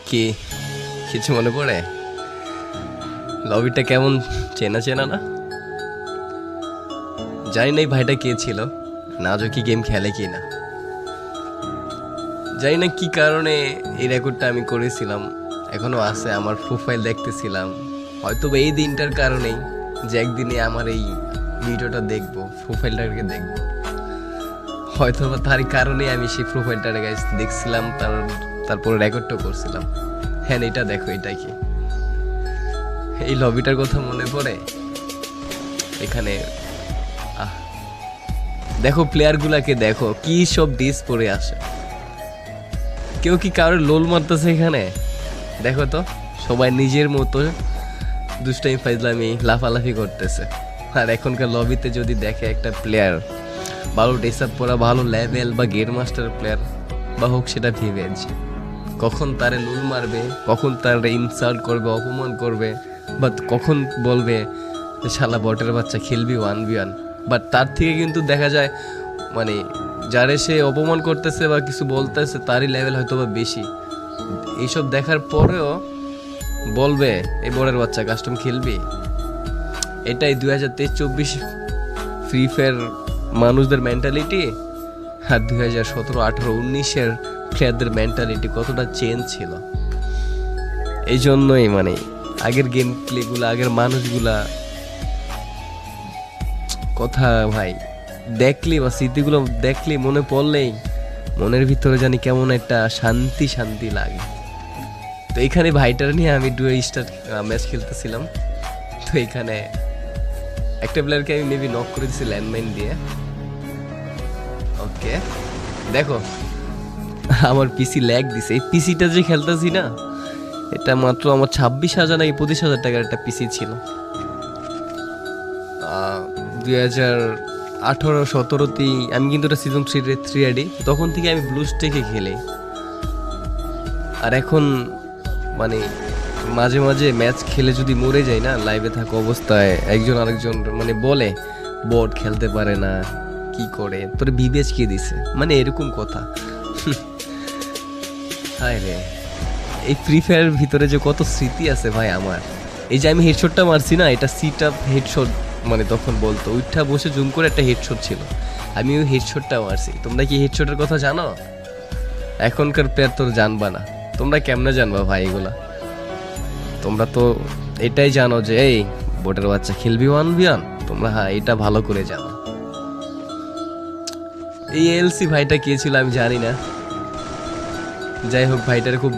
কি কিছু মনে পড়ে? লবিটা কেমন চেনা চেনা না? জানি না এই ভাইটা কে ছিল, নাজো কি গেম খেলে কি না জানি না কি কারণে এই রেকর্ডটা আমি করেছিলাম, এখনো আছে আমার প্রোফাইল দেখতেছিলাম। হয়তো বা এই দিনটার কারণেই যে একদিনে আমার এই ভিডিওটা দেখবো, প্রোফাইলটাকে দেখবো, হয়তো বা তার কারণে আমি সেই প্রোফাইলটাকে গাইস দেখছিলাম, তারপরে রেকর্ডটা করছিলাম। হ্যাঁ এটা দেখো, এটা কি এই লবিটার কথা মনে পড়ে? এখানে আহ দেখো প্লেয়ারগুলাকে, দেখো কি সব ডিস পরে আসে। কেউ কি কারোর লোল মারতেছে এখানে? দেখো তো, সবাই নিজের মতো দুষ্টামি ফাইজলামি লাফালাফি করতেছে। আর এখনকার লবিতে যদি দেখে একটা প্লেয়ার ভালো ড্রেস আপ পরা, ভালো লেভেল বা গেম মাস্টার প্লেয়ার বা হোক সেটা ভিভেজ, কখন তারে লুল মারবে, কখন তারে ইনসাল্ট করবে, অপমান করবে, বা কখন বলবে যে শালা বটের বাচ্চা খেলবি 1v1। বাট তার থেকে কিন্তু দেখা যায় মানে যারে সে অপমান করতেছে বা কিছু বলতেছে তারই লেভেল হয়তো বা বেশি। এইসব দেখার পরেও বলবে এই বড়ের বাচ্চা কাস্টম খেলবি। এটাই 2023-24 ফ্রি ফায়ার মানুষদের মেন্টালিটি, আর 2017-18-19-এর প্লেয়ারদের মেন্টালিটি কতটা চেঞ্জ ছিল। এই জন্যই মানে আগের গেম প্লেগুলো, আগের মানুষগুলা কথা ভাই দেখলি বা স্মৃতিগুলো দেখলি, মনে পড়লেই মনের ভিতরে জানি কেমন একটা শান্তি শান্তি লাগে। তো এখানে ভাইটার নিয়ে আমি ডুয়ো স্টার ম্যাচ খেলতেছিলাম। তো এখানে একটা প্লেয়ারকে আমি মেবি নক করে দিচ্ছি ল্যান্ডমাইন দিয়ে। ওকে দেখো আমার পিসি ল্যাগ দিছে। এই পিসিটা যে খেলতেছি না, এটা মাত্র আমার 26,000 নাকি 25,000 টাকার একটা পিসি ছিল। 2018-17তেই আমি কিন্তু এটা সিজন 3 আইডি, তখন থেকে আমি ব্লু স্টেকে খেলি। আর এখন মানে মাঝে মাঝে ম্যাচ খেলে যদি মরে যাই না, লাইভে থাকা অবস্থায় একজন আরেকজন মানে বলে বট খেলতে পারে না, কি করে তোর বিবেচ কে দিছে, মানে এরকম কথা। হায় রে, এই ফ্রি ফায়ার ভিতরে যে কত স্মৃতি আছে ভাই আমার। এই যে আমি হেডশটটা মারছি না, এটা সিট আপ হেডশট, মানে তখন বলতো উঠা বসে জুম করে একটা হেডশট ছিল, আমি ওই হেডশটটা মারছি। তোমরা কি হেডশটের কথা জানো? এখনকার প্লেয়ার তোর জানবা না, তোমরা কেমনে জানবা ভাই এগুলা? তোমরা তো এটাই জানো যে এই বোটের বাচ্চা খেলবি 1v1, তোমরা হ্যাঁ এটা ভালো করে জানো। এই এলসি ভাইটা কে ছিল আমি জানি না, যাই হোক ভাইটার খুব